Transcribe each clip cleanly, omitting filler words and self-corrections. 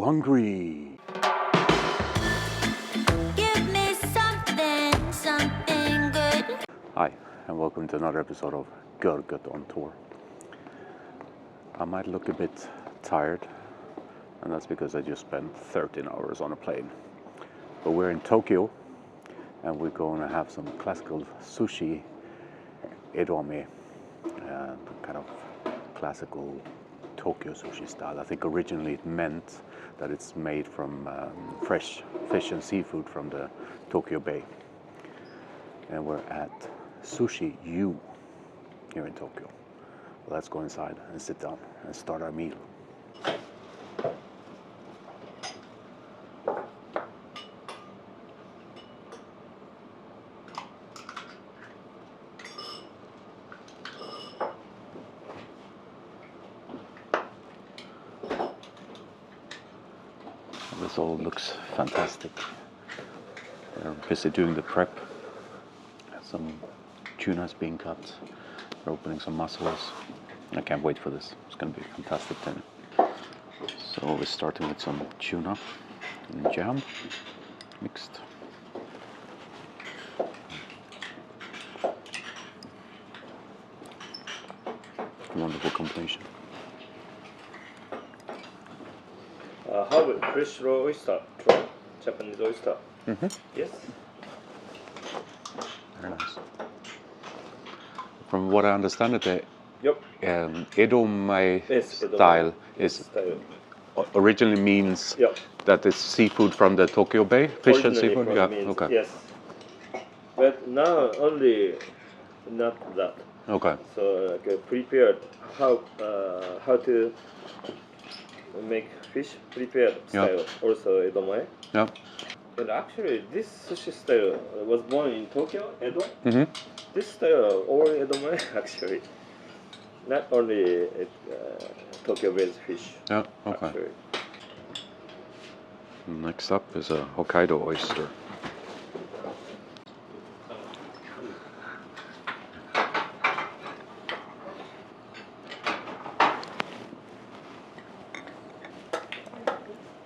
hungry. Give me something good. Hi, and welcome to another episode of Görgött on tour. I might look a bit tired, and that's because I just spent 13 hours on a plane. But we're in Tokyo, and we're going to have some classical sushi, Edomae, and kind of classical Tokyo sushi style. I think originally it meant that it's made from fresh fish and seafood from the Tokyo Bay. And we're at Sushi Yuu here in Tokyo. Well, let's go inside and sit down and start our meal. This all looks fantastic. They're busy doing the prep. Some tuna's being cut. They're opening some mussels. I can't wait for this. It's going to be a fantastic dinner. So we're starting with some tuna and jam mixed. Wonderful combination. How about fresh raw oyster from Japanese oyster? Yes. Very nice. From what I understand, the Yep. Edomae Yes, style is style. originally means Yep. that it's seafood from the Tokyo Bay, fish and Originally seafood. from Yeah. means, Okay. Yes. But now only not that. Okay. So like prepared how to make fish prepared style also Edomae. Yeah. And actually this sushi style was born in Tokyo, Edo. Mhm. This style all Edomae actually. Not only Tokyo based fish. Yeah. Okay. Actually. Next up is a Hokkaido oyster.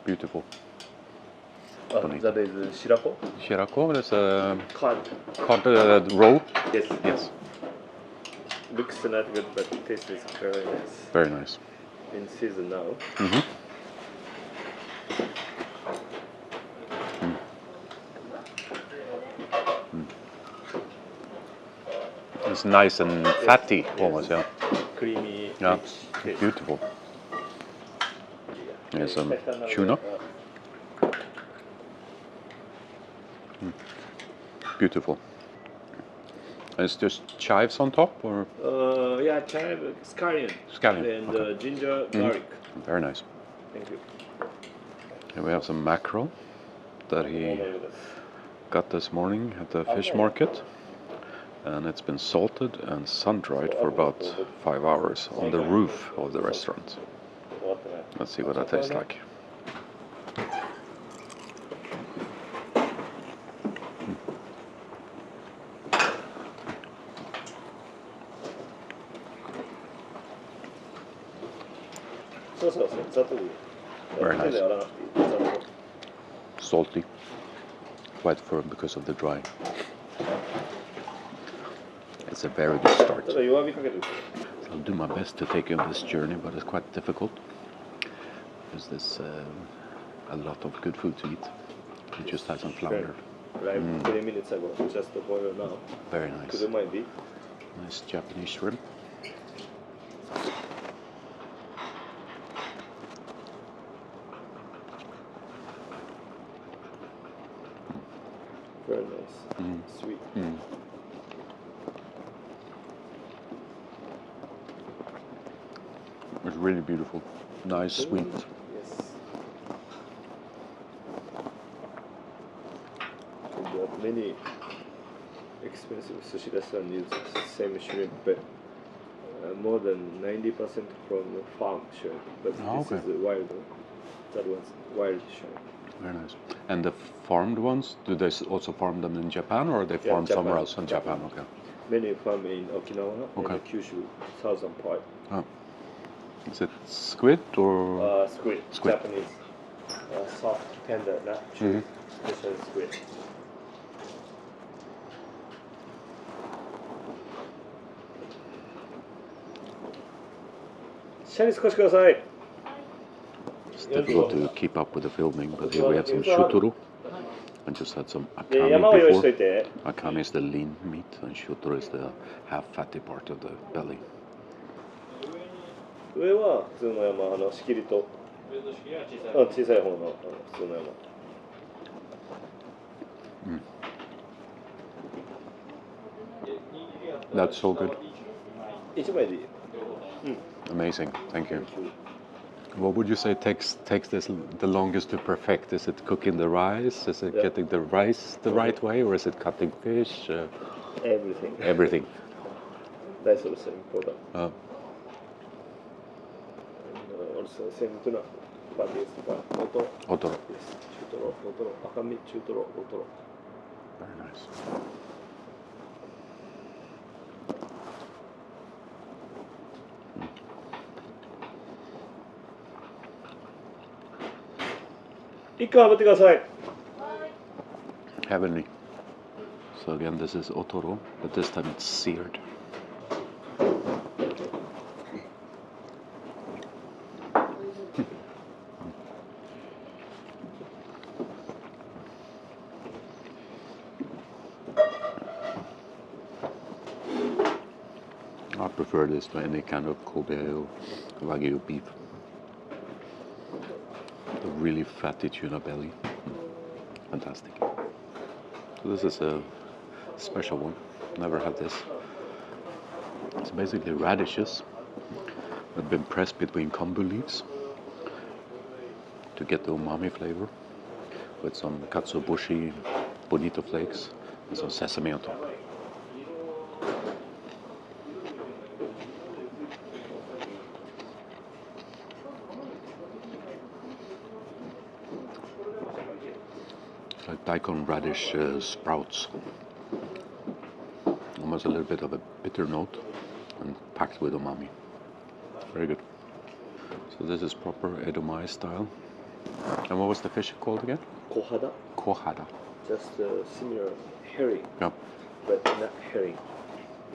Beautiful. That is Shirako. Shirako, that's a Cod. cod roll. Yes. Yes. Looks not good, but taste is very nice. Very nice. In season now. Mm-hmm. It's nice and fatty, almost. Yeah. Creamy. Yeah. Rich taste. Beautiful. Here's some tuna. Beautiful. And it's just chives on top, or Yeah, chive, scallion. Scallion, And okay. ginger, garlic. very nice. Thank you. Here we have some mackerel that he got this morning at the fish market, and it's been salted and sun-dried for about 5 hours on the roof of the restaurant. Let's see what that tastes like. Very nice. Salty, quite firm because of the drying. It's a very good start. I'll do my best to take you on this journey, but it's quite difficult because there's a lot of good food to eat. You just had some flounder. Like 20 minutes ago, just the boil now. Very nice. Could it might be? Nice Japanese shrimp. Very nice. Sweet. It's really beautiful. Nice, sweet. Yes. And many expensive sushi restaurants use same shrimp, but more than 90% from farm shrimp. But this is wild. That one's wild shrimp. Very nice. And the farmed ones, do they also farm them in Japan, or are they farmed Japan. somewhere else in Japan? Okay. Many farm in Okinawa Okay. and Kyushu, southern part. Oh. Is it squid or? Squid. Squid. Japanese. soft, tender, not chewy, especially squid. シャリ少しください。 It's difficult to keep up with the filming, but here we have some shuturu. I just had some akami before. Akami is the lean meat, and shuturu is the half fatty part of the belly. 上は普通の山、仕切りと、小さい方の普通の山。That's so good. 1枚でいい。Amazing, thank you. What would you say takes this the longest to perfect? Is it cooking the rice? Is it getting the rice the right way, or is it cutting fish? Everything. Everything. That's also important. Oh. And also same tuna. But it's otoro. Otoro. Yes, chutoro, otoro, akami, chutoro, otoro. Very nice. 1個炙ってください。 Heavenly. So again, this is otoro, but this time it's seared. I prefer this to any kind of Kobe or Wagyu beef. The really fatty tuna belly. Fantastic. So this is a special one. Never had this. It's basically radishes that have been pressed between kombu leaves to get the umami flavor, with some katsuobushi, bonito flakes, and some sesame on top. It's like daikon radish sprouts. Almost a little bit of a bitter note and packed with umami. Very good. So this is proper Edomae style. And what was the fish called again? Kohada. Kohada. Just similar herring. Yep. But not herring.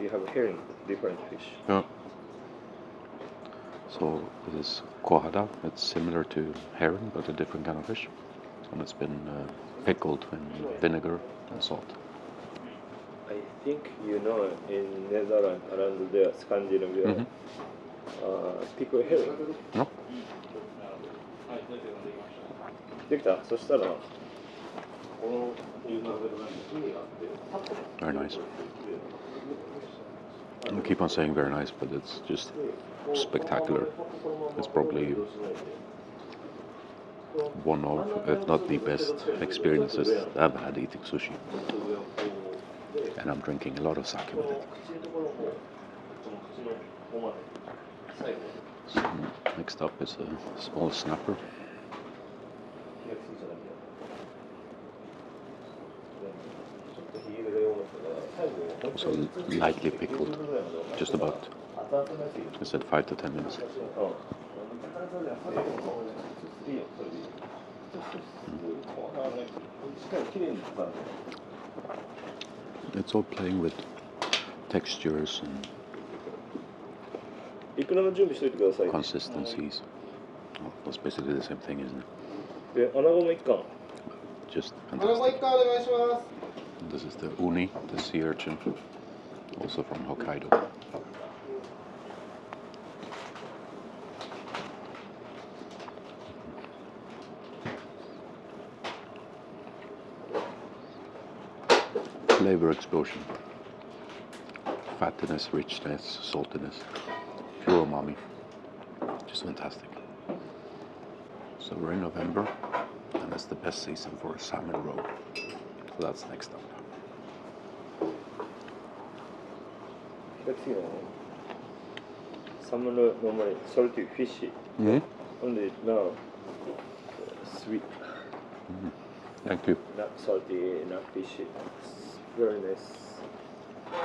You have herring, different fish. Yeah. So this is kohada. It's similar to herring, but a different kind of fish. And it's been pickled in vinegar and salt. I think you know in Netherlands, around there, Scandinavia, pickle herring. No? できた？そしたら Very nice. I keep on saying very nice, but it's just spectacular. It's probably one of, if not the best experiences I've had eating sushi. And I'm drinking a lot of sake with it. So next up is a small snapper. Also lightly pickled, just about, I said 5 to 10 minutes. It's all playing with textures and いくらの準備しといてください。 consistencies. Well, that's basically the same thing, isn't it? で、穴子も1貫。 Just 穴子 fantastic. 1貫お願いします。 This is the uni, the sea urchin, also from Hokkaido. Flavor explosion. Fattiness, richness, saltiness, pure umami. Just fantastic. So we're in November, and it's the best season for a salmon roe. So that's next up. Let's see. Salmon normally salty fishy. Only now sweet. Thank you. Not salty, not fishy. It's very nice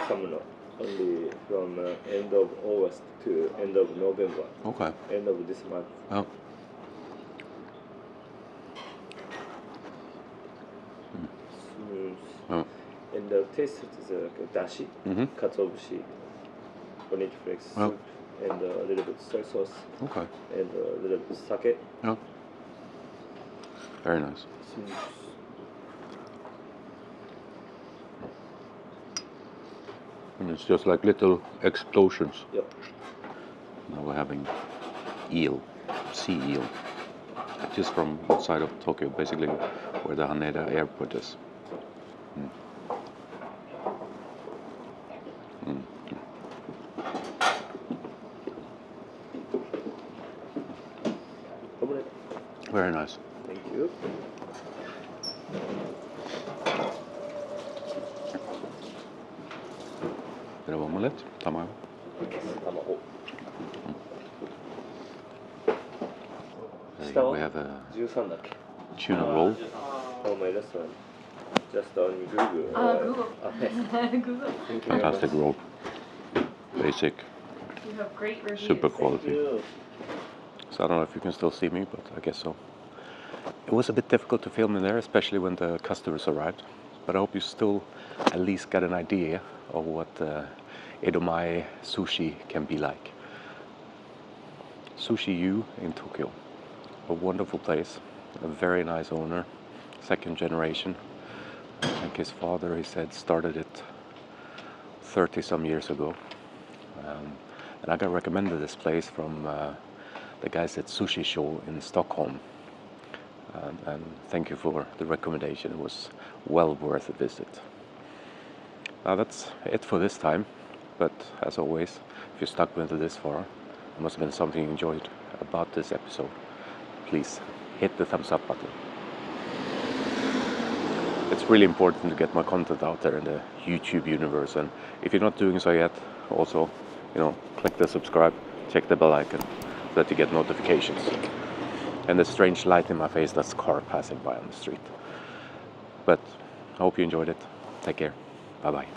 salmon. Only from end of August to end of November. Okay. End of this month. Oh. the taste is like a dashi, katsuobushi, bonito flakes soup, and a little bit soy sauce. Okay. And a little bit sake. Yeah. Very nice. And it's just like little explosions. Yep. Now we're having eel, sea eel, just from outside of Tokyo, basically where the Haneda airport is. Very nice. Thank you. Bit of omelette, tamago. Tamago. We have a tuna roll. Oh, my restaurant. Just on Google. Google. Google. Fantastic roll. Basic. You have great reviews. Super quality. So I don't know if you can still see me, but I guess so. It was a bit difficult to film in there, especially when the customers arrived. But I hope you still at least got an idea of what Edomae Sushi can be like. Sushi Yuu in Tokyo. A wonderful place. A very nice owner. Second generation. I think his father, he said, started it 30 some years ago. And I got recommended this place from the guys at Sushi Sho in Stockholm. And thank you for the recommendation. It was well worth a visit. Now that's it for this time. But as always, if you stuck with it this far, it must have been something you enjoyed about this episode. Please hit the thumbs up button. It's really important to get my content out there in the YouTube universe. And if you're not doing so yet, also, click the subscribe, check the bell icon so that you get notifications. And the strange light in my face, that's a car passing by on the street. But I hope you enjoyed it. Take care. Bye-bye.